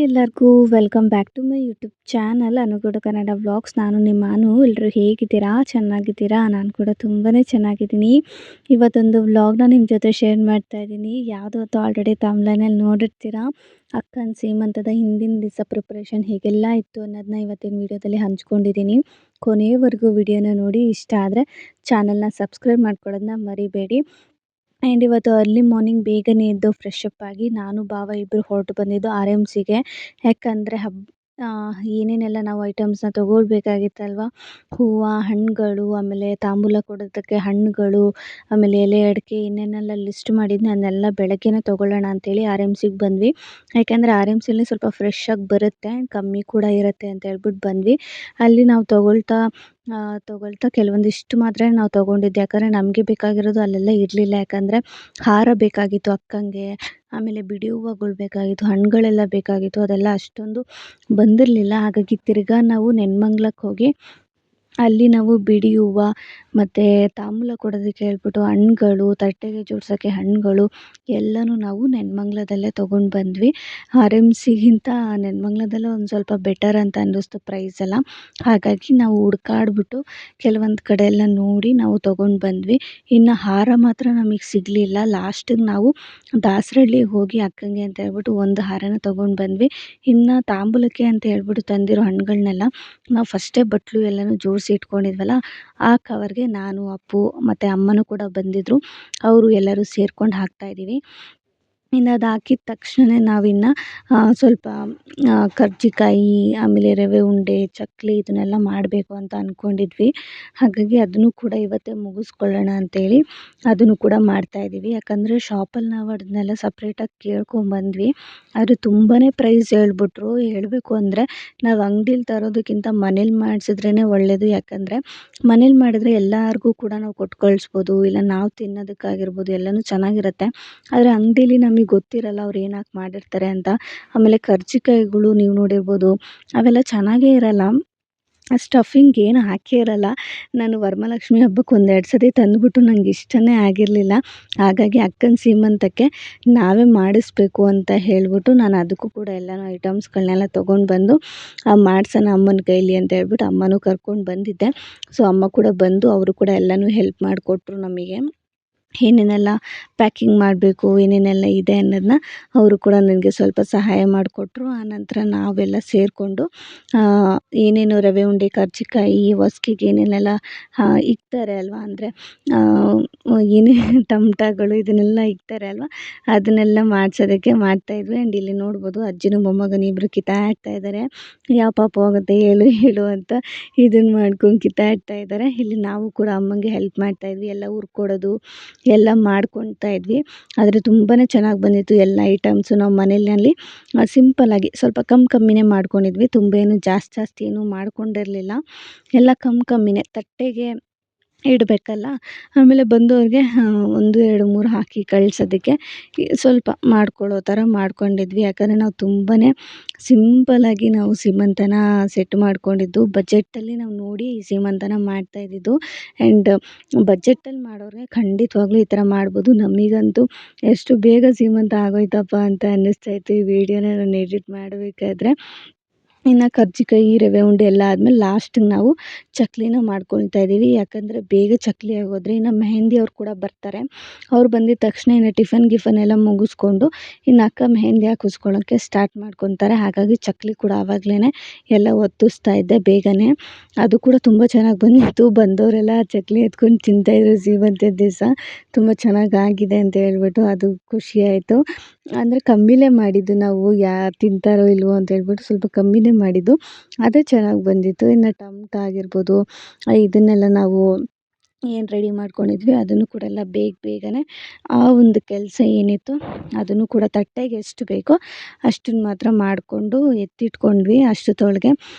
ಎಲ್ಲರಿಗೂ welcome back to my YouTube channel ಅನುಗೂಡ Kannada vlogs. ನಾನು ನಿಮ್ಮ ಎಲ್ಲರೂ ಹೇಗಿದ್ದೀರಾ? ಚೆನ್ನಾಗಿದ್ದೀರಾ? ನಾನು ಕೂಡ ತುಂಬಾ ಚೆನ್ನಾಗಿದ್ದೀನಿ. ಇವತ್ತೊಂದು ವ್ಲಾಗ್ನ ನಿಮ್ಮ ಜೊತೆ ಶೇರ್ ಮಾಡ್ತಾ ಇದ್ದೀನಿ. ಯಾವುದೋ ಆಲ್ರೆಡಿ ತಮ್ಲೈನಲ್ಲಿ ನೋಡಿರ್ತೀರಾ. ಅಕ್ಕನ ಸೀಮಂತದ ಹಿಂದಿನ ದಿವಸ ಪ್ರಿಪ್ರೇಷನ್ ಹೇಗೆಲ್ಲ ಇತ್ತು ಅನ್ನೋದನ್ನ ಇವತ್ತಿನ ವೀಡಿಯೋದಲ್ಲಿ ಹಂಚ್ಕೊಂಡಿದ್ದೀನಿ. ಕೊನೆಯವರೆಗೂ ವಿಡಿಯೋನ ನೋಡಿ. ಇಷ್ಟ ಆದರೆ ಚಾನಲ್ನ ಸಬ್ಸ್ಕ್ರೈಬ್ ಮಾಡ್ಕೊಳ್ಳೋದನ್ನ ಮರಿಬೇಡಿ. ಆ್ಯಂಡ್ ಇವತ್ತು ಅರ್ಲಿ ಮಾರ್ನಿಂಗ್ ಬೇಗನೆ ಎದ್ದು ಫ್ರೆಶ್ ಅಪ್ ಆಗಿ ನಾನು ಭಾವ ಇಬ್ಬರು ಹೊರಟು ಬಂದಿದ್ದು ಆರ್ ಎಮ್ ಸಿಗೆ. ಯಾಕಂದರೆ ಏನೇನೆಲ್ಲ ನಾವು ಐಟಮ್ಸ್ನ ತೊಗೊಳ್ಬೇಕಾಗಿತ್ತಲ್ವ, ಹೂವು, ಹಣ್ಣುಗಳು, ಆಮೇಲೆ ತಾಂಬೂಲ ಕೊಡೋದಕ್ಕೆ ಹಣ್ಣುಗಳು, ಆಮೇಲೆ ಎಲೆ ಅಡಿಕೆ ಏನೇನೆಲ್ಲ ಲಿಸ್ಟ್ ಮಾಡಿದ್ನಿ ಅದನ್ನೆಲ್ಲ ಬೆಳಗ್ಗೆನೇ ತೊಗೊಳ್ಳೋಣ ಅಂತೇಳಿ ಆರ್ ಎಮ್ ಸಿಗೆ ಬಂದ್ವಿ. ಯಾಕೆಂದರೆ ಆರ್ ಎಮ್ ಸಿಲಿ ಸ್ವಲ್ಪ ಫ್ರೆಶ್ ಆಗಿ ಬರುತ್ತೆ ಆ್ಯಂಡ್ ಕಮ್ಮಿ ಕೂಡ ಇರುತ್ತೆ ಅಂತ ಹೇಳ್ಬಿಟ್ಟು ಬಂದ್ವಿ. ಅಲ್ಲಿ ನಾವು ತೊಗೊಳ್ತಾ ಕೆಲವೊಂದಿಷ್ಟು ಮಾತ್ರ ನಾವು ತೊಗೊಂಡಿದ್ದು. ಯಾಕಂದರೆ ನಮಗೆ ಬೇಕಾಗಿರೋದು ಅಲ್ಲೆಲ್ಲ ಇರಲಿಲ್ಲ. ಯಾಕಂದರೆ ಹಾರ ಬೇಕಾಗಿತ್ತು ಅಕ್ಕಂಗೆ, ಆಮೇಲೆ ಬಿಡಿ ಹೂವುಗಳು ಬೇಕಾಗಿತ್ತು, ಹಣ್ಣುಗಳೆಲ್ಲ ಬೇಕಾಗಿತ್ತು. ಅದೆಲ್ಲ ಅಷ್ಟೊಂದು ಬಂದಿರಲಿಲ್ಲ. ಹಾಗಾಗಿ ತಿರ್ಗಾ ನಾವು ನೆನ್ಮಂಗ್ಲಕ್ಕೆ ಹೋಗಿ ಅಲ್ಲಿ ನಾವು ಬಿಡಿ ಹೂವು ಮತ್ತು ತಾಂಬೂಲ ಕೊಡೋದಕ್ಕೆ ಹೇಳ್ಬಿಟ್ಟು ಹಣ್ಣುಗಳು, ತಟ್ಟೆಗೆ ಜೋಡ್ಸೋಕ್ಕೆ ಹಣ್ಣುಗಳು ಎಲ್ಲನೂ ನಾವು ನೆನ್ಮಂಗ್ಲದಲ್ಲೇ ತೊಗೊಂಡು ಬಂದ್ವಿ. ಆರ್ ಎಮ್ ಸಿಗಿಂತ ನೆನ್ಮಂಗ್ಲದಲ್ಲೇ ಒಂದು ಸ್ವಲ್ಪ ಬೆಟರ್ ಅಂತ ಅನ್ನಿಸ್ತು ಪ್ರೈಸ್ ಎಲ್ಲ. ಹಾಗಾಗಿ ನಾವು ಹುಡ್ಕಾಡ್ಬಿಟ್ಟು ಕೆಲವೊಂದು ಕಡೆ ಎಲ್ಲ ನೋಡಿ ನಾವು ತೊಗೊಂಡು ಬಂದ್ವಿ. ಇನ್ನು ಹಾರ ಮಾತ್ರ ನಮಗೆ ಸಿಗಲಿಲ್ಲ. ಲಾಸ್ಟಿಗೆ ನಾವು ದಾಸರಳ್ಳಿಗೆ ಹೋಗಿ ಅಕ್ಕಂಗೆ ಅಂತ ಹೇಳ್ಬಿಟ್ಟು ಒಂದು ಹಾರನ ತೊಗೊಂಡು ಬಂದ್ವಿ. ಇನ್ನು ತಾಂಬೂಲಕ್ಕೆ ಅಂತ ಹೇಳ್ಬಿಟ್ಟು ತಂದಿರೋ ಹಣ್ಣುಗಳನ್ನೆಲ್ಲ ನಾವು ಫಸ್ಟೇ ಬಟ್ಲು ಎಲ್ಲನೂ ಜೋಡಿಸಿ ಇಟ್ಕೊಂಡಿದ್ವಲ್ಲ, ಆ ಕವರ್ಗೆ ನಾನು, ಅಪ್ಪು ಮತ್ತು ಅಮ್ಮನೂ ಕೂಡ ಬಂದಿದ್ದರು. ಅವರು ಎಲ್ಲರೂ ಸೇರ್ಕೊಂಡು ಹಾಕ್ತಾಯಿದ್ದೀವಿ. ಇನ್ನು ಅದು ಹಾಕಿದ ತಕ್ಷಣ ನಾವಿನ್ನು ಸ್ವಲ್ಪ ಕರ್ಜಿಕಾಯಿ, ಆಮೇಲೆ ರವೆ ಉಂಡೆ, ಚಕ್ಕಲಿ ಇದನ್ನೆಲ್ಲ ಮಾಡಬೇಕು ಅಂತ ಅಂದ್ಕೊಂಡಿದ್ವಿ. ಹಾಗಾಗಿ ಅದನ್ನು ಕೂಡ ಇವತ್ತೇ ಮುಗಿಸ್ಕೊಳ್ಳೋಣ ಅಂತೇಳಿ ಅದನ್ನು ಕೂಡ ಮಾಡ್ತಾಯಿದ್ದೀವಿ. ಯಾಕಂದರೆ ಶಾಪಲ್ಲಿ ನಾವು ಅದನ್ನೆಲ್ಲ ಸಪ್ರೇಟಾಗಿ ಕೇಳ್ಕೊಂಬಂದ್ವಿ. ಆದರೆ ತುಂಬಾ ಪ್ರೈಸ್ ಹೇಳ್ಬಿಟ್ರು. ಹೇಳಬೇಕು ಅಂದರೆ ನಾವು ಅಂಗಡೀಲಿ ತರೋದಕ್ಕಿಂತ ಮನೇಲಿ ಮಾಡಿಸಿದ್ರೇ ಒಳ್ಳೆಯದು. ಯಾಕಂದರೆ ಮನೇಲಿ ಮಾಡಿದರೆ ಎಲ್ಲರಿಗೂ ಕೂಡ ನಾವು ಕೊಟ್ಟು ಕಳಿಸ್ಬೋದು, ಇಲ್ಲ ನಾವು ತಿನ್ನೋದಕ್ಕಾಗಿರ್ಬೋದು ಎಲ್ಲನೂ ಚೆನ್ನಾಗಿರುತ್ತೆ. ಆದರೆ ಅಂಗಡೀಲಿ ನಮಗೆ ಗೊತ್ತಿರಲ್ಲ ಅವ್ರು ಏನು ಹಾಕಿ ಮಾಡಿರ್ತಾರೆ ಅಂತ. ಆಮೇಲೆ ಕರ್ಜಿಕಾಯಿಗಳು ನೀವು ನೋಡಿರ್ಬೋದು, ಅವೆಲ್ಲ ಚೆನ್ನಾಗೇ ಇರಲ್ಲ, ಸ್ಟಫಿಂಗ್ ಏನು ಹಾಕೇ ಇರಲ್ಲ. ನಾನು ವರಮಹಾಲಕ್ಷ್ಮಿ ಹಬ್ಬಕ್ಕೆ ಒಂದೆರಡು ಸತಿ ತಂದುಬಿಟ್ಟು ನಂಗೆ ಇಷ್ಟನೇ ಆಗಿರಲಿಲ್ಲ. ಹಾಗಾಗಿ ಅಕ್ಕನ ಸೀಮಂತಕ್ಕೆ ನಾವೇ ಮಾಡಿಸ್ಬೇಕು ಅಂತ ಹೇಳ್ಬಿಟ್ಟು ನಾನು ಅದಕ್ಕೂ ಕೂಡ ಎಲ್ಲನೂ ಐಟಮ್ಸ್ಗಳನ್ನೆಲ್ಲ ತೊಗೊಂಡು ಬಂದು ಮಾಡ್ಸೋಣ ಅಮ್ಮನ ಕೈಲಿ ಅಂತ ಹೇಳ್ಬಿಟ್ಟು ಅಮ್ಮನೂ ಕರ್ಕೊಂಡು ಬಂದಿದ್ದೆ. ಸೊ ಅಮ್ಮ ಕೂಡ ಬಂದು ಅವರು ಕೂಡ ಎಲ್ಲನೂ ಹೆಲ್ಪ್ ಮಾಡಿಕೊಟ್ರು. ನಮಗೆ ಏನೇನೆಲ್ಲ ಪ್ಯಾಕಿಂಗ್ ಮಾಡಬೇಕು, ಏನೇನೆಲ್ಲ ಇದೆ ಅನ್ನೋದನ್ನ ಅವರು ಕೂಡ ನನಗೆ ಸ್ವಲ್ಪ ಸಹಾಯ ಮಾಡಿಕೊಟ್ರು. ಆನಂತರ ನಾವೆಲ್ಲ ಸೇರಿಕೊಂಡು ಏನೇನು ರವೆ ಉಂಡೆ, ಕರ್ಜಿಕಾಯಿ, ಹೊಸ್ಕಿಗೆ ಏನೇನೆಲ್ಲ ಇಕ್ತಾರೆ ಅಲ್ವಾ, ಅಂದರೆ ಏನೇನು ಟಮಟಗಳು ಇದನ್ನೆಲ್ಲ ಇಕ್ತಾರೆ ಅಲ್ವಾ, ಅದನ್ನೆಲ್ಲ ಮಾಡಿಸೋದಕ್ಕೆ ಮಾಡ್ತಾಯಿದ್ವಿ. ಆ್ಯಂಡ್ ಇಲ್ಲಿ ನೋಡ್ಬೋದು ಅಜ್ಜಿನೂ ಮೊಮ್ಮಗನೂ ಇಬ್ಬರು ಕಿತ್ತಾಡ್ತಾ ಇದ್ದಾರೆ. ಯಾವ ಪಾಪ ಹೋಗುತ್ತೆ ಹೇಳು ಹೇಳು ಅಂತ ಇದನ್ನು ಮಾಡ್ಕೊಂಡು ಕಿತ್ತಾಡ್ತಾ ಇದ್ದಾರೆ. ಇಲ್ಲಿ ನಾವು ಕೂಡ ಅಮ್ಮಂಗೆ ಹೆಲ್ಪ್ ಮಾಡ್ತಾಯಿದ್ವಿ. ಎಲ್ಲ ಹುರ್ಕೊಡೋದು ಎಲ್ಲ ಮಾಡ್ಕೊಳ್ತಾ ಇದ್ವಿ. ಆದರೆ ತುಂಬಾ ಚೆನ್ನಾಗಿ ಬಂದಿತ್ತು ಎಲ್ಲ ಐಟಮ್ಸು. ನಾವು ಮನೆಯಲ್ಲಿ ಸಿಂಪಲ್ಲಾಗಿ ಸ್ವಲ್ಪ ಕಮ್ಮಿನೇ ಮಾಡ್ಕೊಂಡಿದ್ವಿ. ತುಂಬ ಏನು ಜಾಸ್ತಿ ಏನೂ ಮಾಡ್ಕೊಂಡಿರಲಿಲ್ಲ. ಎಲ್ಲ ಕಮ್ಮಿನೇ ತಟ್ಟೆಗೆ ಇಡಬೇಕಲ್ಲ, ಆಮೇಲೆ ಬಂದವ್ರಿಗೆ 1, 2, 3 ಹಾಕಿ ಕಳಿಸೋದಕ್ಕೆ ಸ್ವಲ್ಪ ಮಾಡ್ಕೊಳ್ಳೋ ಥರ ಮಾಡ್ಕೊಂಡಿದ್ವಿ. ಯಾಕಂದರೆ ನಾವು ತುಂಬಾ ಸಿಂಪಲ್ಲಾಗಿ ನಾವು ಸೀಮಂತನ ಸೆಟ್ ಮಾಡ್ಕೊಂಡಿದ್ದು. ಬಜೆಟಲ್ಲಿ ನಾವು ನೋಡಿ ಈ ಸೀಮಂತನ ಮಾಡ್ತಾಯಿದ್ದಿದ್ದು. ಆ್ಯಂಡ್ ಬಜೆಟಲ್ಲಿ ಮಾಡೋರಿಗೆ ಖಂಡಿತವಾಗ್ಲೂ ಈ ಥರ ಮಾಡ್ಬೋದು. ನಮಗಂತೂ ಎಷ್ಟು ಬೇಗ ಸೀಮಂತ ಆಗೋಯ್ತಪ್ಪ ಅಂತ ಅನ್ನಿಸ್ತಾಯಿತ್ತು ಈ ವಿಡಿಯೋನ ನಾನು ಎಡಿಟ್ ಮಾಡಬೇಕಾದ್ರೆ. ಇನ್ನು ಕರ್ಜಿಕಾಯಿ, ರವೆ ಉಂಡೆ ಎಲ್ಲ ಆದಮೇಲೆ ಲಾಸ್ಟಿಗೆ ನಾವು ಚಕ್ಕಲಿನ ಮಾಡ್ಕೊಳ್ತಾ ಇದ್ದೀವಿ. ಯಾಕಂದರೆ ಬೇಗ ಚಕ್ಕಲಿ ಆಗೋದ್ರೆ ಇನ್ನು ಮೆಹಂದಿ ಅವ್ರು ಕೂಡ ಬರ್ತಾರೆ. ಅವ್ರು ಬಂದಿದ್ದ ತಕ್ಷಣ ಇನ್ನು ಟಿಫನ್ ಎಲ್ಲ ಮುಗಿಸ್ಕೊಂಡು ಇನ್ನು ಅಕ್ಕ ಮೆಹಂದಿ ಹಾಕಿಸ್ಕೊಳ್ಳೋಕ್ಕೆ ಸ್ಟಾರ್ಟ್ ಮಾಡ್ಕೊತಾರೆ. ಹಾಗಾಗಿ ಚಕ್ಕಲಿ ಕೂಡ ಆವಾಗಲೇ ಎಲ್ಲ ಒತ್ತಿಸ್ತಾ ಇದ್ದೆ ಬೇಗನೆ. ಅದು ಕೂಡ ತುಂಬ ಚೆನ್ನಾಗಿ ಬಂದಿತ್ತು. ಬಂದವರೆಲ್ಲ ಚಕ್ಕಲಿ ಎತ್ಕೊಂಡು ತಿಂತಾಯಿದ್ರು ಸೀಮಂತದ ದಿವಸ. ತುಂಬ ಚೆನ್ನಾಗಾಗಿದೆ ಅಂತ ಹೇಳ್ಬಿಟ್ಟು ಅದು ಖುಷಿಯಾಯಿತು. ಅಂದರೆ ಕಮ್ಮಿಲೇ ಮಾಡಿದ್ದು ನಾವು, ಯಾರು ತಿಂತಾರೋ ಇಲ್ವೋ ಅಂತ ಹೇಳ್ಬಿಟ್ಟು ಸ್ವಲ್ಪ ಕಮ್ಮಿನೇ ಮಾಡಿದ್ದು. ಅದೇ ಚೆನ್ನಾಗಿ ಬಂದಿತ್ತು. ಇನ್ನು ಟಮಟ ಆಗಿರ್ಬೋದು, ಇದನ್ನೆಲ್ಲ ನಾವು ಏನು ರೆಡಿ ಮಾಡ್ಕೊಂಡಿದ್ವಿ ಅದನ್ನು ಕೂಡ ಎಲ್ಲ ಬೇಗನೆ ಆ ಒಂದು ಕೆಲಸ ಏನಿತ್ತು ಅದನ್ನು ಕೂಡ ತಟ್ಟೆಗೆ ಎಷ್ಟು ಬೇಕೋ ಅಷ್ಟನ್ನು ಮಾತ್ರ ಮಾಡಿಕೊಂಡು ಎತ್ತಿಟ್ಕೊಂಡ್ವಿ. ಅಷ್ಟೊತ್ತೊಳಗೆ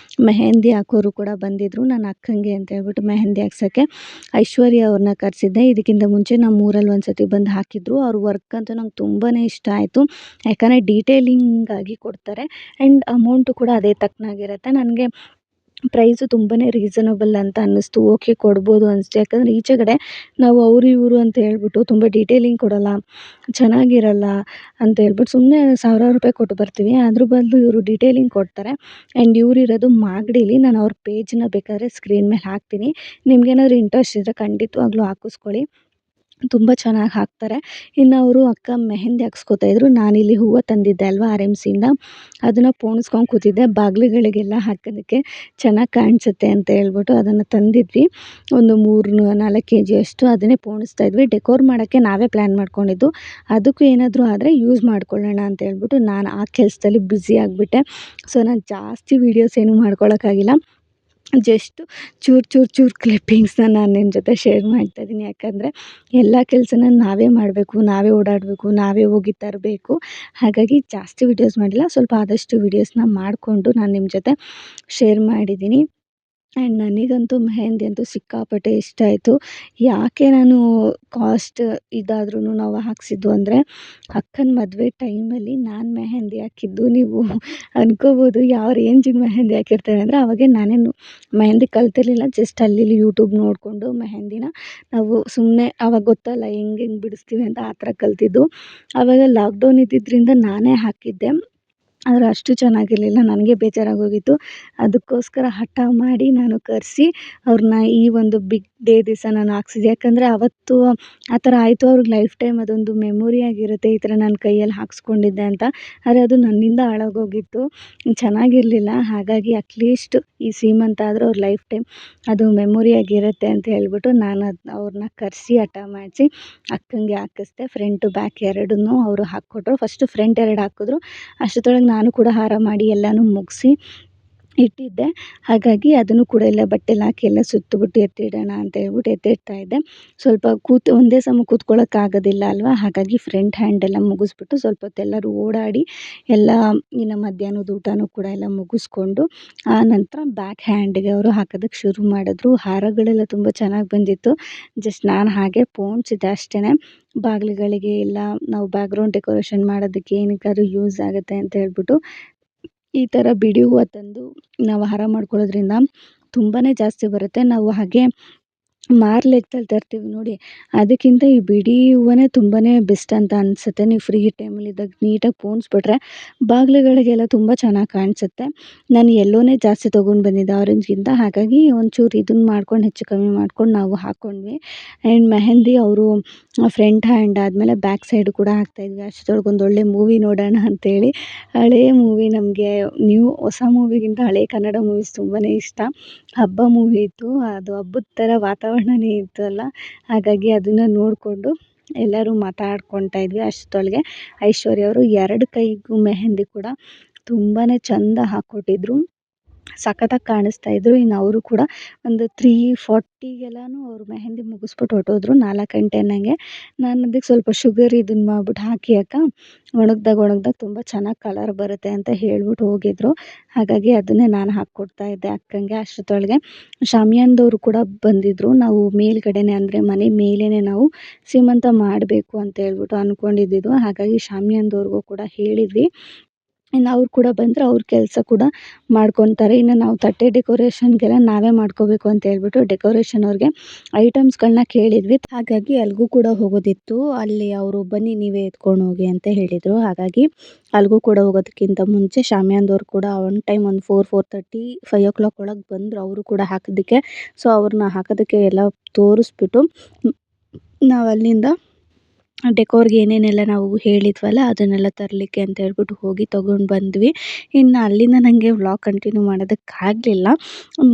ಮೆಹಂದಿ ಹಾಕೋರು ಕೂಡ ಬಂದಿದ್ದರು. ನಾನು ಅಕ್ಕಂಗೆ ಅಂತ ಹೇಳ್ಬಿಟ್ಟು ಮೆಹಂದಿ ಹಾಕ್ಸೋಕ್ಕೆ ಐಶ್ವರ್ಯ ಅವ್ರನ್ನ ಕರೆಸಿದ್ದೆ. ಇದಕ್ಕಿಂತ ಮುಂಚೆ ನಮ್ಮ ಊರಲ್ಲಿ ಒಂದು ಸತಿ ಬಂದು ಹಾಕಿದ್ರು. ಅವ್ರ ವರ್ಕ್ ಅಂತೂ ನಂಗೆ ತುಂಬಾ ಇಷ್ಟ ಆಯಿತು. ಯಾಕಂದರೆ ಡೀಟೇಲಿಂಗ್ ಆಗಿ ಕೊಡ್ತಾರೆ ಆ್ಯಂಡ್ ಅಮೌಂಟು ಕೂಡ ಅದೇ ತಕ್ಕನಾಗಿರುತ್ತೆ. ನನಗೆ ಪ್ರೈಸು ತುಂಬಾ ರೀಸನಬಲ್ ಅಂತ ಅನ್ನಿಸ್ತು. ಓಕೆ ಕೊಡ್ಬೋದು ಅನಿಸ್ತು. ಯಾಕಂದರೆ ಈಚೆಕಡೆ ನಾವು ಅವರು ಇವರು ಅಂತ ಹೇಳ್ಬಿಟ್ಟು ತುಂಬ ಡೀಟೇಲಿಂಗ್ ಕೊಡಲ್ಲ, ಚೆನ್ನಾಗಿರಲ್ಲ ಅಂತ ಹೇಳ್ಬಿಟ್ಟು ಸುಮ್ಮನೆ ಸಾವಿರಾರು ರೂಪಾಯಿ ಕೊಟ್ಟು ಬರ್ತೀವಿ. ಅದ್ರ ಬದಲು ಇವರು ಡೀಟೇಲಿಂಗ್ ಕೊಡ್ತಾರೆ. ಆ್ಯಂಡ್ ಇವರಿರೋದು ಮಾಗಡಿಲಿ. ನಾನು ಅವ್ರ ಪೇಜನ್ನ ಬೇಕಾದರೆ ಸ್ಕ್ರೀನ್ ಮೇಲೆ ಹಾಕ್ತೀನಿ. ನಿಮ್ಗೇನಾದರೂ ಇಂಟ್ರೆಸ್ಟ್ ಇದ್ದರೆ ಖಂಡಿತವಾಗ್ಲೂ ಹಾಕಿಸ್ಕೊಳ್ಳಿ. ತುಂಬ ಚೆನ್ನಾಗಿ ಹಾಕ್ತಾರೆ. ಇನ್ನು ಅವರು ಅಕ್ಕ ಮೆಹಂದಿ ಹಾಕ್ಸ್ಕೊತಾಯಿದ್ರು. ನಾನಿಲ್ಲಿ ಹೂವು ತಂದಿದ್ದೆ ಅಲ್ವಾ RMCಯಿಂದ, ಅದನ್ನು ಪೋಣಿಸ್ಕೊಂಡು ಕೂತಿದ್ದೆ. ಬಾಗಿಲುಗಳಿಗೆಲ್ಲ ಹಾಕೋದಕ್ಕೆ ಚೆನ್ನಾಗಿ ಕಾಣಿಸುತ್ತೆ ಅಂತ ಹೇಳ್ಬಿಟ್ಟು ಅದನ್ನು ತಂದಿದ್ವಿ. ಒಂದು 3-4 kg ಅಷ್ಟು ಅದನ್ನೇ ಪೋಣಿಸ್ತಾ ಇದ್ವಿ. ಡೆಕೋರ್ ಮಾಡೋಕ್ಕೆ ನಾವೇ ಪ್ಲ್ಯಾನ್ ಮಾಡ್ಕೊಂಡಿದ್ದು. ಅದಕ್ಕೂ ಏನಾದರೂ ಆದರೆ ಯೂಸ್ ಮಾಡ್ಕೊಳ್ಳೋಣ ಅಂತ ಹೇಳ್ಬಿಟ್ಟು ನಾನು ಆ ಕೆಲಸದಲ್ಲಿ ಬ್ಯುಸಿ ಆಗಿಬಿಟ್ಟೆ. ಸೊ ನಾನು ಜಾಸ್ತಿ ವೀಡಿಯೋಸ್ ಏನೂ ಮಾಡ್ಕೊಳಕ್ಕಾಗಿಲ್ಲ. ಜಸ್ಟು ಚೂರು ಕ್ಲಿಪ್ಪಿಂಗ್ಸ್ನ ನಾನು ನಿಮ್ಮ ಜೊತೆ ಶೇರ್ ಮಾಡ್ತಾಯಿದ್ದೀನಿ. ಯಾಕಂದರೆ ಎಲ್ಲ ಕೆಲಸನ ನಾವೇ ಮಾಡಬೇಕು, ನಾವೇ ಓಡಾಡಬೇಕು, ನಾವೇ ಹೋಗಿ ತರಬೇಕು. ಹಾಗಾಗಿ ಜಾಸ್ತಿ ವೀಡಿಯೋಸ್ ಮಾಡಿಲ್ಲ. ಸ್ವಲ್ಪ ಆದಷ್ಟು ವೀಡಿಯೋಸ್ನ ಮಾಡಿಕೊಂಡು ನಾನು ನಿಮ್ಮ ಜೊತೆ ಶೇರ್ ಮಾಡಿದ್ದೀನಿ. ಆ್ಯಂಡ್ ನನಗಂತೂ ಮೆಹಂದಿ ಅಂತೂ ಸಿಕ್ಕಾಪಟ್ಟೆ ಇಷ್ಟ ಆಯಿತು. ಯಾಕೆ ನಾನು ಕಾಸ್ಟ್ ಇದಾದ್ರೂ ನಾವು ಹಾಕ್ಸಿದ್ದು ಅಂದರೆ, ಅಕ್ಕನ ಮದುವೆ ಟೈಮಲ್ಲಿ ನಾನು ಮೆಹಂದಿ ಹಾಕಿದ್ದು. ನೀವು ಅನ್ಕೋಬೋದು ಯಾವ ರೇಂಜಿಗೆ ಮೆಹಂದಿ ಹಾಕಿರ್ತಾರೆ ಅಂದರೆ, ಅವಾಗೆ ನಾನೇನು ಮೆಹಂದಿ ಕಲ್ತಿರಲಿಲ್ಲ. ಜಸ್ಟ್ ಅಲ್ಲಿ ಇಲ್ಲಿ ಯೂಟ್ಯೂಬ್ ನೋಡಿಕೊಂಡು ಮೆಹಂದಿನ ನಾವು ಸುಮ್ಮನೆ ಆವಾಗ ಗೊತ್ತಲ್ಲ ಹೆಂಗೆ ಬಿಡಿಸ್ತೀವಿ ಅಂತ, ಆ ಥರ ಕಲ್ತಿದ್ದು. ಆವಾಗ ಲಾಕ್ಡೌನ್ ಇದ್ದಿದ್ದರಿಂದ ನಾನೇ ಹಾಕಿದ್ದೆ. ಆದರೆ ಅಷ್ಟು ಚೆನ್ನಾಗಿರಲಿಲ್ಲ. ನನಗೆ ಬೇಜಾರಾಗೋಗಿತ್ತು. ಅದಕ್ಕೋಸ್ಕರ ಹಠ ಮಾಡಿ ನಾನು ಕರೆಸಿ ಅವ್ರನ್ನ ಈ ಒಂದು ಬಿಗ್ ಡೇ ದಿವಸ ನಾನು ಹಾಕ್ಸಿದೆ. ಯಾಕಂದರೆ ಅವತ್ತು ಆ ಥರ ಆಯಿತು. ಅವ್ರಿಗೆ ಲೈಫ್ ಟೈಮ್ ಅದೊಂದು ಮೆಮೊರಿಯಾಗಿರುತ್ತೆ, ಈ ಥರ ನಾನು ಕೈಯಲ್ಲಿ ಹಾಕ್ಸ್ಕೊಂಡಿದ್ದೆ ಅಂತ. ಆದರೆ ಅದು ನನ್ನಿಂದ ಹಾಳಾಗೋಗಿತ್ತು, ಚೆನ್ನಾಗಿರಲಿಲ್ಲ. ಹಾಗಾಗಿ ಅಟ್ಲೀಸ್ಟ್ ಈ ಸೀಮಂತ ಆದರೂ ಅವ್ರ ಲೈಫ್ ಟೈಮ್ ಅದು ಮೆಮೊರಿಯಾಗಿರುತ್ತೆ ಅಂತ ಹೇಳ್ಬಿಟ್ಟು ನಾನು ಅವ್ರನ್ನ ಕರೆಸಿ ಹಠ ಮಾಡಿಸಿ ಅಕ್ಕಂಗೆ ಹಾಕಿಸ್ದೆ. ಫ್ರಂಟು ಬ್ಯಾಕ್ ಎರಡನ್ನೂ ಅವರು ಹಾಕ್ಕೊಟ್ರು. ಫಸ್ಟು ಫ್ರಂಟ್ 2 ಹಾಕಿದ್ರು. ಅಷ್ಟರೊಳಗೆ ನಾನು ಕೂಡ ಹಾರ ಮಾಡಿ ಎಲ್ಲನೂ ಮುಗಿಸಿ ಇಟ್ಟಿದ್ದೆ. ಹಾಗಾಗಿ ಅದನ್ನು ಕೂಡ ಎಲ್ಲ ಬಟ್ಟೆಲಿ ಹಾಕಿ ಎಲ್ಲ ಸುತ್ತಿಬಿಟ್ಟು ಎತ್ತಿಡೋಣ ಅಂತ ಹೇಳ್ಬಿಟ್ಟು ಎತ್ತಿಡ್ತಾ ಇದ್ದೆ. ಸ್ವಲ್ಪ ಒಂದೇ ಸಮ ಕೂತ್ಕೊಳ್ಳೋಕ್ಕಾಗೋದಿಲ್ಲ ಅಲ್ವಾ. ಹಾಗಾಗಿ ಫ್ರಂಟ್ ಹ್ಯಾಂಡ್ ಎಲ್ಲ ಮುಗಿಸ್ಬಿಟ್ಟು ಸ್ವಲ್ಪ ಹೊತ್ತು ಎಲ್ಲರೂ ಓಡಾಡಿ ಎಲ್ಲ ಇನ್ನು ಮಧ್ಯಾಹ್ನದ ಊಟನೂ ಕೂಡ ಎಲ್ಲ ಮುಗಿಸ್ಕೊಂಡು ಆ ನಂತರ ಬ್ಯಾಕ್ ಹ್ಯಾಂಡ್ಗೆ ಅವರು ಹಾಕೋದಕ್ಕೆ ಶುರು ಮಾಡಿದ್ರು. ಹಾರಗಳೆಲ್ಲ ತುಂಬ ಚೆನ್ನಾಗಿ ಬಂದಿತ್ತು. ಜಸ್ಟ್ ನಾನು ಹಾಗೆ ಪೋಣಿಸಿದೆ ಅಷ್ಟೇ. ಬಾಗಿಲುಗಳಿಗೆ ಎಲ್ಲ ನಾವು ಬ್ಯಾಕ್ಗ್ರೌಂಡ್ ಡೆಕೋರೇಷನ್ ಮಾಡೋದಕ್ಕೆ ಏನಕ್ಕಾದ್ರೂ ಯೂಸ್ ಆಗುತ್ತೆ ಅಂತ ಹೇಳ್ಬಿಟ್ಟು ಈ ಥರ ಬಿಡಿ ಹೂವು ತಂದು ನಾವು ಹಾರ ಮಾಡ್ಕೊಳ್ಳೋದ್ರಿಂದ ತುಂಬಾ ಜಾಸ್ತಿ ಬರುತ್ತೆ. ನಾವು ಹಾಗೆ ಮಾರು ಲೆಕ್ಕದಲ್ಲಿ ತರ್ತೀವಿ ನೋಡಿ, ಅದಕ್ಕಿಂತ ಈ ಬಿಡಿ ಹೂವೇ ತುಂಬಾ ಬೆಸ್ಟ್ ಅಂತ ಅನಿಸುತ್ತೆ. ನೀವು ಫ್ರೀ ಟೈಮಲ್ಲಿದ್ದಾಗ ನೀಟಾಗಿ ಪೋಣಿಸ್ಬಿಟ್ರೆ ಬಾಗಿಲುಗಳಿಗೆಲ್ಲ ತುಂಬ ಚೆನ್ನಾಗಿ ಕಾಣಿಸುತ್ತೆ. ನಾನು ಎಲ್ಲೋನೇ ಜಾಸ್ತಿ ತೊಗೊಂಡು ಬಂದಿದ್ದೆ ಆರೆಂಜ್ಗಿಂತ. ಹಾಗಾಗಿ ಒಂಚೂರು ಇದನ್ನು ಮಾಡ್ಕೊಂಡು ಹೆಚ್ಚು ಕಮ್ಮಿ ಮಾಡ್ಕೊಂಡು ನಾವು ಹಾಕ್ಕೊಂಡ್ವಿ. ಆ್ಯಂಡ್ ಮೆಹಂದಿ ಅವರು ಫ್ರಂಟ್ ಹ್ಯಾಂಡ್ ಆದಮೇಲೆ ಬ್ಯಾಕ್ ಸೈಡು ಕೂಡ ಹಾಕ್ತಾಯಿದ್ವಿ. ಅಷ್ಟರೊಳಗೆ ಒಂದೊಳ್ಳೆ ಮೂವಿ ನೋಡೋಣ ಅಂತೇಳಿ. ಹಳೆಯ ಮೂವಿ ನಮಗೆ ಹೊಸ ಮೂವಿಗಿಂತ ಹಳೆಯ ಕನ್ನಡ ಮೂವೀಸ್ ತುಂಬಾ ಇಷ್ಟ. ಹಬ್ಬ ಮೂವಿ ಇತ್ತು, ಅದು ಹಬ್ಬದ ಥರ ವಾತಾವರಣನೇ ಇತ್ತು ಅಲ್ಲ. ಹಾಗಾಗಿ ಅದನ್ನು ನೋಡಿಕೊಂಡು ಎಲ್ಲರೂ ಮಾತಾಡ್ಕೊತಾ ಇದ್ವಿ. ಅಷ್ಟರೊಳಗೆ ಐಶ್ವರ್ಯ ಅವರು 2 ಕೈಗೂ ಮೆಹಂದಿ ಕೂಡ ತುಂಬಾ ಚೆಂದ ಹಾಕ್ಕೊಟ್ಟಿದ್ರು. ಸಖತ್ತಾಗಿ ಕಾಣಿಸ್ತಾಯಿದ್ರು. ಇನ್ನು ಅವರು ಕೂಡ ಒಂದು 3:40ಗೆಲ್ಲನೂ ಅವರು ಮೆಹಂದಿ ಮುಗಿಸ್ಬಿಟ್ಟು ಹೊರಟೋದ್ರು. 4 ಗಂಟೆ ಅನ್ನಂಗೆ. ನಾನು ಅದಕ್ಕೆ ಸ್ವಲ್ಪ ಶುಗರ್ ಇದನ್ನು ಮಾಡ್ಬಿಟ್ಟು ಹಾಕಿ ಅಕ್ಕ, ಒಣಗ್ದಾಗ ತುಂಬ ಚೆನ್ನಾಗಿ ಕಲರ್ ಬರುತ್ತೆ ಅಂತ ಹೇಳ್ಬಿಟ್ಟು ಹೋಗಿದ್ರು. ಹಾಗಾಗಿ ಅದನ್ನೇ ನಾನು ಹಾಕ್ಕೊಡ್ತಾ ಇದ್ದೆ ಅಕ್ಕಂಗೆ. ಅಷ್ಟರೊಳಗೆ ಶಾಮಿಯಾನದವರು ಕೂಡ ಬಂದಿದ್ದರು. ನಾವು ಮೇಲ್ಗಡೆನೇ ಅಂದರೆ ಮನೆ ಮೇಲೇ ನಾವು ಸೀಮಂತ ಮಾಡಬೇಕು ಅಂತ ಹೇಳ್ಬಿಟ್ಟು ಅಂದ್ಕೊಂಡಿದ್ದಿದ್ದು. ಹಾಗಾಗಿ ಶಾಮಿಯಾನದವ್ರಿಗೂ ಕೂಡ ಹೇಳಿದ್ವಿ. ಇನ್ನು ಅವ್ರು ಕೂಡ ಬಂದರೆ ಅವ್ರ ಕೆಲಸ ಕೂಡ ಮಾಡ್ಕೊತಾರೆ. ಇನ್ನು ನಾವು ತಟ್ಟೆ ಡೆಕೋರೇಷನ್ಗೆಲ್ಲ ನಾವೇ ಮಾಡ್ಕೋಬೇಕು ಅಂತ ಹೇಳ್ಬಿಟ್ಟು ಡೆಕೋರೇಷನ್ ಅವ್ರಿಗೆ ಐಟಮ್ಸ್ಗಳನ್ನ ಕೇಳಿದ್ವಿ. ಹಾಗಾಗಿ ಅಲ್ಲಿಗೂ ಕೂಡ ಹೋಗೋದಿತ್ತು. ಅಲ್ಲಿ ಅವರು ಬನ್ನಿ ನೀವೇ ಎತ್ಕೊಂಡು ಹೋಗಿ ಅಂತ ಹೇಳಿದರು. ಹಾಗಾಗಿ ಅಲ್ಲಿಗೂ ಕೂಡ ಹೋಗೋದಕ್ಕಿಂತ ಮುಂಚೆ ಶಾಮಿಯಾನದವ್ರು ಕೂಡ ಒನ್ ಟೈಮ್ ಒಂದು 4:30 5 o'clock ಒಳಗೆ ಬಂದರು ಅವರು ಕೂಡ ಹಾಕೋದಕ್ಕೆ. ಸೊ ಅವ್ರನ್ನ ಹಾಕೋದಕ್ಕೆ ಎಲ್ಲ ತೋರಿಸ್ಬಿಟ್ಟು ನಾವು ಅಲ್ಲಿಂದ ಡೆಕೋರ್ಗೆ ಏನೇನೆಲ್ಲ ನಾವು ಹೇಳಿದ್ವಲ್ಲ ಅದನ್ನೆಲ್ಲ ತರಲಿಕ್ಕೆ ಅಂತ ಹೇಳ್ಬಿಟ್ಟು ಹೋಗಿ ತೊಗೊಂಡು ಬಂದ್ವಿ. ಇನ್ನು ಅಲ್ಲಿಂದ ನನಗೆ ವ್ಲಾಗ್ ಕಂಟಿನ್ಯೂ ಮಾಡೋದಕ್ಕಾಗಲಿಲ್ಲ.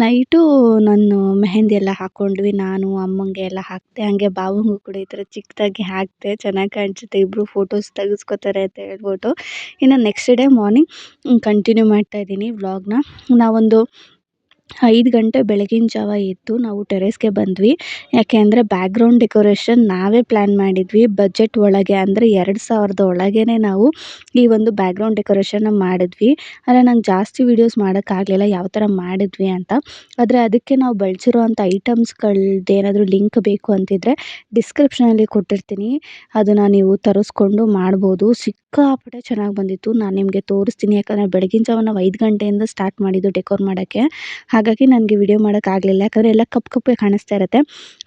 ನೈಟು ನಾನು ಮೆಹಂದಿ ಎಲ್ಲ ಹಾಕ್ಕೊಂಡ್ವಿ. ನಾನು ಅಮ್ಮಂಗೆ ಎಲ್ಲ ಹಾಕಿದೆ. ಹಾಗೆ ಬಾವಂಗೂ ಕೂಡ ಈ ಥರ ಚಿಕ್ಕದಾಗಿ ಹಾಕಿದೆ. ಚೆನ್ನಾಗಿ ಕಾಣಿಸುತ್ತೆ, ಇಬ್ಬರು ಫೋಟೋಸ್ ತೆಗೆಸ್ಕೋತಾರೆ ಅಂತ ಹೇಳ್ಬಿಟ್ಟು. ಇನ್ನು ನೆಕ್ಸ್ಟ್ ಡೇ ಮಾರ್ನಿಂಗ್ ಕಂಟಿನ್ಯೂ ಮಾಡ್ತಾಯಿದ್ದೀನಿ ವ್ಲಾಗ್ನ. ನಾವೊಂದು 5 ಗಂಟೆ ಬೆಳಗಿನ ಜಾವ ಎದ್ದು ನಾವು ಟೆರೇಸ್ಗೆ ಬಂದ್ವಿ. ಯಾಕೆ ಅಂದರೆ ಬ್ಯಾಕ್ಗ್ರೌಂಡ್ ಡೆಕೋರೇಷನ್ ನಾವೇ ಪ್ಲ್ಯಾನ್ ಮಾಡಿದ್ವಿ. ಬಜೆಟ್ ಒಳಗೆ ಅಂದರೆ 2,000 ಒಳಗೇ ನಾವು ಈ ಒಂದು ಬ್ಯಾಕ್ಗ್ರೌಂಡ್ ಡೆಕೋರೇಷನ್ನ ಮಾಡಿದ್ವಿ. ಆದರೆ ನಂಗೆ ಜಾಸ್ತಿ ವೀಡಿಯೋಸ್ ಮಾಡೋಕ್ಕಾಗಲಿಲ್ಲ ಯಾವ ಥರ ಮಾಡಿದ್ವಿ ಅಂತ. ಆದರೆ ಅದಕ್ಕೆ ನಾವು ಬಳಸಿರೋವಂಥ ಐಟಮ್ಸ್ಗಳ್ದು ಏನಾದರೂ ಲಿಂಕ್ ಬೇಕು ಅಂತಿದ್ದರೆ ಡಿಸ್ಕ್ರಿಪ್ಷನಲ್ಲಿ ಕೊಟ್ಟಿರ್ತೀನಿ. ಅದನ್ನು ನೀವು ತರಿಸ್ಕೊಂಡು ಮಾಡ್ಬೋದು. ಸಿಕ್ಕಾಪಟ್ಟೆ ಚೆನ್ನಾಗಿ ಬಂದಿತ್ತು. ನಾನು ನಿಮಗೆ ತೋರಿಸ್ತೀನಿ. ಯಾಕಂದರೆ ಬೆಳಗಿನ ಜಾವ ನಾವು 5 ಗಂಟೆಯಿಂದ ಸ್ಟಾರ್ಟ್ ಮಾಡಿದ್ದು ಡೆಕೋರ್ ಮಾಡೋಕ್ಕೆ. ಹಾಗಾಗಿ ನನಗೆ ವಿಡಿಯೋ ಮಾಡೋಕ್ಕಾಗಲಿಲ್ಲ. ಯಾಕಂದರೆ ಎಲ್ಲ ಕಪ್ಪು ಕಪ್ಪಗೆ ಕಾಣಿಸ್ತಾ ಇರುತ್ತೆ.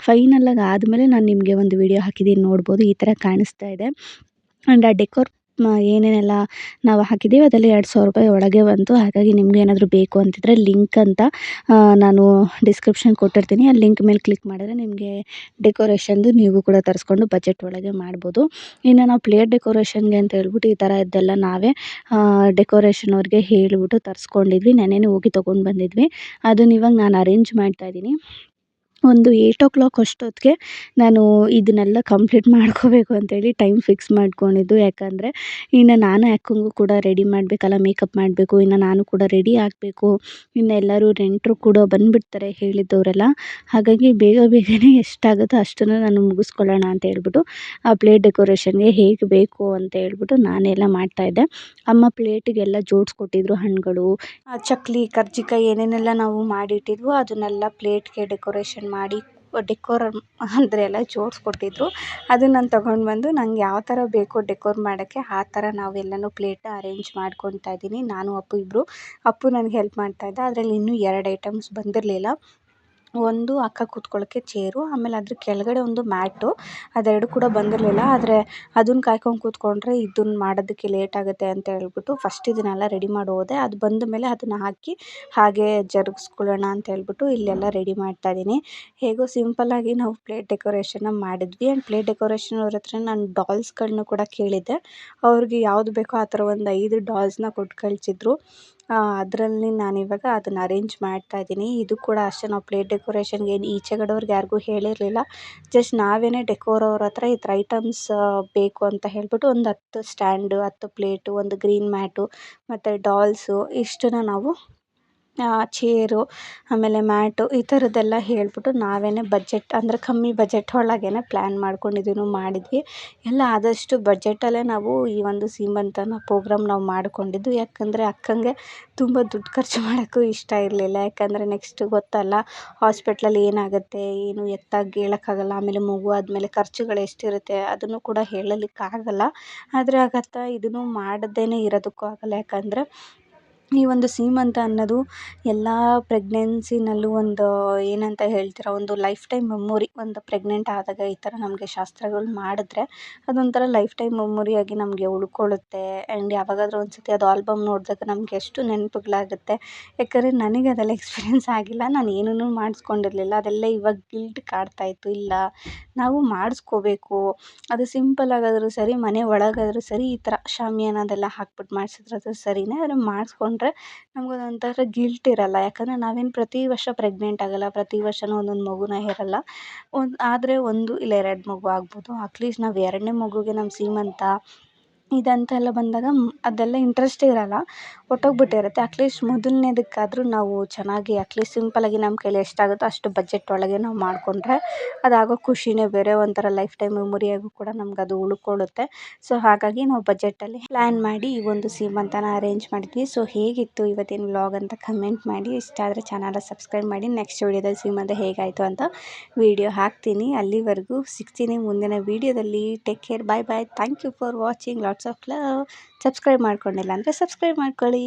ಫೈನಲಾಗಿ ಆದಮೇಲೆ ನಾನು ನಿಮಗೆ ಒಂದು ವಿಡಿಯೋ ಹಾಕಿದ್ದೀನಿ ನೋಡ್ಬೋದು. ಈ ಥರ ಕಾಣಿಸ್ತಾ ಇದೆ. ಆ್ಯಂಡ್ ಆ ಡೆಕೋರ್ ಏನೇನೆಲ್ಲ ನಾವು ಹಾಕಿದ್ದೀವಿ ಅದೆಲ್ಲ ₹2,000 ಒಳಗೆ ಬಂತು. ಹಾಗಾಗಿ ನಿಮಗೂ ಏನಾದರೂ ಬೇಕು ಅಂತಿದ್ದರೆ ಲಿಂಕ್ ಅಂತ ನಾನು ಡಿಸ್ಕ್ರಿಪ್ಷನ್ ಕೊಟ್ಟಿರ್ತೀನಿ. ಆ ಲಿಂಕ್ ಮೇಲೆ ಕ್ಲಿಕ್ ಮಾಡಿದ್ರೆ ನಿಮಗೆ ಡೆಕೋರೇಷನ್ದು ನೀವು ಕೂಡ ತರಿಸ್ಕೊಂಡು ಬಜೆಟ್ ಒಳಗೆ ಮಾಡ್ಬೋದು. ಇನ್ನು ನಾವು ಪ್ಲೇಟ್ ಡೆಕೋರೇಷನ್ಗೆ ಅಂತ ಹೇಳ್ಬಿಟ್ಟು ಈ ಥರದ್ದೆಲ್ಲ ನಾವೇ ಡೆಕೋರೇಷನ್ ಅವ್ರಿಗೆ ಹೇಳಿಬಿಟ್ಟು ತರಿಸ್ಕೊಂಡಿದ್ವಿ. ನೆನ್ನೆನೇ ಹೋಗಿ ತೊಗೊಂಡು ಬಂದಿದ್ವಿ. ಅದನ್ನ ಇವಾಗ ನಾನು ಅರೇಂಜ್ ಮಾಡ್ತಾಯಿದ್ದೀನಿ. ಒಂದು 8:00 ಅಷ್ಟೊತ್ತಿಗೆ ನಾನು ಇದನ್ನೆಲ್ಲ ಕಂಪ್ಲೀಟ್ ಮಾಡ್ಕೋಬೇಕು ಅಂತೇಳಿ ಟೈಮ್ ಫಿಕ್ಸ್ ಮಾಡ್ಕೊಂಡಿದ್ದು. ಯಾಕಂದರೆ ಇನ್ನು ನಾನು ಅಕ್ಕಂಗೂ ಕೂಡ ರೆಡಿ ಮಾಡಬೇಕಲ್ಲ, ಮೇಕಪ್ ಮಾಡಬೇಕು. ಇನ್ನು ನಾನು ಕೂಡ ರೆಡಿ ಆಗಬೇಕು. ಇನ್ನು ಎಲ್ಲರೂ ನೆಂಟರು ಕೂಡ ಬಂದುಬಿಡ್ತಾರೆ ಹೇಳಿದ್ದವರೆಲ್ಲ. ಹಾಗಾಗಿ ಬೇಗ ಬೇಗನೆ ಎಷ್ಟಾಗುತ್ತೋ ಅಷ್ಟನ್ನು ನಾನು ಮುಗಿಸ್ಕೊಳ್ಳೋಣ ಅಂತ ಹೇಳ್ಬಿಟ್ಟು ಆ ಪ್ಲೇಟ್ ಡೆಕೋರೇಷನ್ಗೆ ಹೇಗೆ ಬೇಕು ಅಂತ ಹೇಳ್ಬಿಟ್ಟು ನಾನೆಲ್ಲ ಮಾಡ್ತಾಯಿದ್ದೆ. ಅಮ್ಮ ಪ್ಲೇಟಿಗೆಲ್ಲ ಜೋಡಿಸ್ಕೊಟ್ಟಿದ್ರು ಹಣ್ಣುಗಳು, ಚಕ್ಕಲಿ, ಕರ್ಜಿಕಾಯಿ ಏನೇನೆಲ್ಲ ನಾವು ಮಾಡಿಟ್ಟಿದ್ವೋ ಅದನ್ನೆಲ್ಲ ಪ್ಲೇಟ್ಗೆ ಡೆಕೋರೇಷನ್ ಮಾಡಿ ಡೆಕೋರ್ ಅಂದರೆ ಎಲ್ಲ ಜೋಡಿಸ್ಕೊಟ್ಟಿದ್ರು. ಅದನ್ನು ನಾನು ತೊಗೊಂಡು ಬಂದು ನಂಗೆ ಯಾವ ಥರ ಬೇಕು ಡೆಕೋರ್ ಮಾಡೋಕ್ಕೆ ಆ ಥರ ನಾವೆಲ್ಲನೂ ಪ್ಲೇಟ್ನ ಅರೇಂಜ್ ಮಾಡ್ಕೊತಾ ಇದ್ದೀನಿ. ನಾನು ಅಪ್ಪು ಇಬ್ಬರು. ಅಪ್ಪು ನನಗೆ ಹೆಲ್ಪ್ ಮಾಡ್ತಾಯಿದ್ದ. ಅದರಲ್ಲಿ ಇನ್ನೂ 2 ಐಟಮ್ಸ್ ಬಂದಿರಲಿಲ್ಲ. ಒಂದು ಅಕ್ಕ ಕೂತ್ಕೊಳ್ಳೋಕ್ಕೆ ಚೇರು, ಆಮೇಲೆ ಅದ್ರ ಕೆಳಗಡೆ ಒಂದು ಮ್ಯಾಟು. ಅದೆರಡು ಕೂಡ ಬಂದಿರಲಿಲ್ಲ. ಆದರೆ ಅದನ್ನು ಕಾಯ್ಕೊಂಡು ಕೂತ್ಕೊಂಡ್ರೆ ಇದನ್ನು ಮಾಡೋದಕ್ಕೆ ಲೇಟ್ ಆಗುತ್ತೆ ಅಂತ ಹೇಳ್ಬಿಟ್ಟು ಫಸ್ಟ್ ಇದನ್ನೆಲ್ಲ ರೆಡಿ ಮಾಡಿ ಹೋದೆ. ಅದು ಬಂದ ಮೇಲೆ ಅದನ್ನು ಹಾಕಿ ಹಾಗೇ ಜರುಗಿಸ್ಕೊಳ್ಳೋಣ ಅಂತ ಹೇಳ್ಬಿಟ್ಟು ಇಲ್ಲೆಲ್ಲ ರೆಡಿ ಮಾಡ್ತಾಯಿದ್ದೀನಿ. ಹೇಗೋ ಸಿಂಪಲ್ಲಾಗಿ ನಾವು ಪ್ಲೇಟ್ ಡೆಕೋರೇಷನ್ನ ಮಾಡಿದ್ವಿ. ಆ್ಯಂಡ್ ಪ್ಲೇಟ್ ಡೆಕೋರೇಷನ್ ಅವ್ರ ಹತ್ರ ನಾನು ಡಾಲ್ಸ್ಗಳನ್ನೂ ಕೂಡ ಕೇಳಿದ್ದೆ. ಅವ್ರಿಗೆ ಯಾವುದು ಬೇಕೋ ಆ ಥರ ಒಂದು 5 ಡಾಲ್ಸ್ನ ಕೊಟ್ಟು ಕಳಿಸಿದ್ರು. ಅದರಲ್ಲಿ ನಾನಿವಾಗ ಅದನ್ನು ಅರೇಂಜ್ ಮಾಡ್ತಾಯಿದ್ದೀನಿ. ಇದು ಕೂಡ ಅಷ್ಟೇ, ನಾವು ಪ್ಲೇಟ್ ಡೆಕೋರೇಷನ್ಗೆ ಏನು ಈಚೆಗಡೆಯವ್ರಿಗೆ ಯಾರಿಗೂ ಹೇಳಿರಲಿಲ್ಲ. ಜಸ್ಟ್ ನಾವೇ ಡೆಕೋರ್ ಅವ್ರ ಹತ್ರ ಈ ಥರ ಐಟಮ್ಸ್ ಬೇಕು ಅಂತ ಹೇಳ್ಬಿಟ್ಟು ಒಂದು 10 ಸ್ಟ್ಯಾಂಡು, 10 ಪ್ಲೇಟು, ಒಂದು ಗ್ರೀನ್ ಮ್ಯಾಟು ಮತ್ತು ಡಾಲ್ಸು ಇಷ್ಟನ್ನು ನಾವು ಚೇರು ಆಮೇಲೆ ಮ್ಯಾಟು ಈ ಥರದ್ದೆಲ್ಲ ಹೇಳ್ಬಿಟ್ಟು ನಾವೇ ಬಜೆಟ್ ಅಂದರೆ ಕಮ್ಮಿ ಬಜೆಟ್ ಒಳಗೇ ಪ್ಲ್ಯಾನ್ ಮಾಡ್ಕೊಂಡು ಮಾಡಿದ್ವಿ. ಎಲ್ಲ ಆದಷ್ಟು ಬಜೆಟಲ್ಲೇ ನಾವು ಈ ಒಂದು ಸೀಮಂತನ ಪ್ರೋಗ್ರಾಮ್ ನಾವು ಮಾಡಿಕೊಂಡಿದ್ದು. ಯಾಕಂದರೆ ಅಕ್ಕಂಗೆ ತುಂಬ ದುಡ್ಡು ಖರ್ಚು ಮಾಡೋಕ್ಕೂ ಇಷ್ಟ ಇರಲಿಲ್ಲ. ಯಾಕಂದರೆ ನೆಕ್ಸ್ಟ್ ಗೊತ್ತಲ್ಲ ಹಾಸ್ಪಿಟ್ಲಲ್ಲಿ ಏನಾಗುತ್ತೆ, ಏನು ಎತ್ತಾಗಿ ಹೇಳೋಕ್ಕಾಗಲ್ಲ. ಆಮೇಲೆ ಮಗು ಆದಮೇಲೆ ಖರ್ಚುಗಳು ಎಷ್ಟಿರುತ್ತೆ ಅದನ್ನು ಕೂಡ ಹೇಳಲಿಕ್ಕಾಗಲ್ಲ. ಆದರೆ ಆಗತ್ತಾ ಇದನ್ನು ಮಾಡದೇ ಇರೋದಕ್ಕೂ ಆಗಲ್ಲ. ಯಾಕಂದರೆ ಈ ಒಂದು ಸೀಮಂತ ಅನ್ನೋದು ಎಲ್ಲ ಪ್ರೆಗ್ನೆನ್ಸಿನಲ್ಲೂ ಒಂದು ಏನಂತ ಹೇಳ್ತೀರಾ, ಒಂದು ಲೈಫ್ ಟೈಮ್ ಮೆಮೊರಿ. ಒಂದು ಪ್ರೆಗ್ನೆಂಟ್ ಆದಾಗ ಈ ಥರ ನಮಗೆ ಶಾಸ್ತ್ರಗಳು ಮಾಡಿದ್ರೆ ಅದೊಂಥರ ಲೈಫ್ ಟೈಮ್ ಮೆಮೊರಿಯಾಗಿ ನಮಗೆ ಉಳ್ಕೊಳ್ಳುತ್ತೆ. ಆ್ಯಂಡ್ ಯಾವಾಗಾದರೂ ಒಂದು ಸತಿ ಅದು ಆಲ್ಬಮ್ ನೋಡಿದಾಗ ನಮಗೆ ಎಷ್ಟು ನೆನಪುಗಳಾಗುತ್ತೆ. ಯಾಕಂದರೆ ನನಗೆ ಅದೆಲ್ಲ ಎಕ್ಸ್ಪೀರಿಯೆನ್ಸ್ ಆಗಿಲ್ಲ. ನಾನು ಏನೂ ಮಾಡಿಸ್ಕೊಂಡಿರಲಿಲ್ಲ. ಅದೆಲ್ಲ ಇವಾಗ ಗಿಲ್ಟ್ ಕಾಡ್ತಾಯಿತ್ತು. ಇಲ್ಲ ನಾವು ಮಾಡಿಸ್ಕೋಬೇಕು, ಅದು ಸಿಂಪಲ್ಲಾಗಾದರೂ ಸರಿ, ಮನೆ ಒಳಗಾದರೂ ಸರಿ, ಈ ಥರ ಶಾಮಿಯಾನದೆಲ್ಲ ಹಾಕ್ಬಿಟ್ಟು ಮಾಡಿಸಿದ್ರೆ ಸರಿಯೇ. ಆದರೆ ಮಾಡಿಸ್ಕೊಂಡ್ರೆ ನಮಗದೊಂಥರ ಗಿಲ್ಟ್ ಇರಲ್ಲ. ಯಾಕಂದರೆ ನಾವೇನು ಪ್ರತಿ ವರ್ಷ ಪ್ರೆಗ್ನೆಂಟ್ ಆಗಲ್ಲ, ಪ್ರತಿ ವರ್ಷವೂ ಒಂದೊಂದು ಮಗುನ ಹೆರಲ್ಲ. ಆದರೆ 1 ಇಲ್ಲ 2 ಮಗು ಆಗ್ಬೋದು. ಅಟ್ಲೀಸ್ಟ್ ನಾವು 2ನೇ ಮಗುಗೆ ನಮ್ಮ ಸೀಮಂತ ಇದಂತೆಲ್ಲ ಬಂದಾಗ ಅದೆಲ್ಲ ಇಂಟ್ರೆಸ್ಟೇ ಇರಲ್ಲ, ಹೊರ್ಟೋಗ್ಬಿಟ್ಟಿರುತ್ತೆ. ಅಟ್ಲೀಸ್ಟ್ ಮೊದಲನೇದಕ್ಕಾದರೂ ನಾವು ಚೆನ್ನಾಗಿ ಅಟ್ಲೀಸ್ಟ್ ಸಿಂಪಲ್ಲಾಗಿ ನಮ್ಮ ಕೈಲಿ ಎಷ್ಟಾಗುತ್ತೋ ಅಷ್ಟು ಬಜೆಟ್ ಒಳಗೆ ನಾವು ಮಾಡಿಕೊಂಡ್ರೆ ಅದಾಗೋ ಖುಷಿಯೇ ಬೇರೆ. ಒಂಥರ ಲೈಫ್ ಟೈಮ್ ಮೆಮೊರಿಯಾಗೂ ಕೂಡ ನಮಗದು ಉಳ್ಕೊಳ್ಳುತ್ತೆ. ಸೊ ಹಾಗಾಗಿ ನಾವು ಬಜೆಟಲ್ಲಿ ಪ್ಲ್ಯಾನ್ ಮಾಡಿ ಈ ಒಂದು ಸೀಮಂತನ ಅರೇಂಜ್ ಮಾಡಿದ್ವಿ. ಸೊ ಹೇಗಿತ್ತು ಇವತ್ತಿನ ವ್ಲಾಗ್ ಅಂತ ಕಮೆಂಟ್ ಮಾಡಿ. ಇಷ್ಟ ಆದರೆ ಚಾನಲ್ನ ಸಬ್ಸ್ಕ್ರೈಬ್ ಮಾಡಿ. ನೆಕ್ಸ್ಟ್ ವೀಡಿಯೋದಲ್ಲಿ ಸೀಮಂತ ಹೇಗಾಯಿತು ಅಂತ ವೀಡಿಯೋ ಹಾಕ್ತೀನಿ. ಅಲ್ಲಿವರೆಗೂ ಸಿಗ್ತೀನಿ ಮುಂದಿನ ವೀಡಿಯೋದಲ್ಲಿ. Take care, bye bye. Thank you for watching. Lots of love. Subscribe ಮಾಡ್ಕೊಂಡಿಲ್ಲ ಅಂದರೆ ಸಬ್ಸ್ಕ್ರೈಬ್ ಮಾಡ್ಕೊಳ್ಳಿ.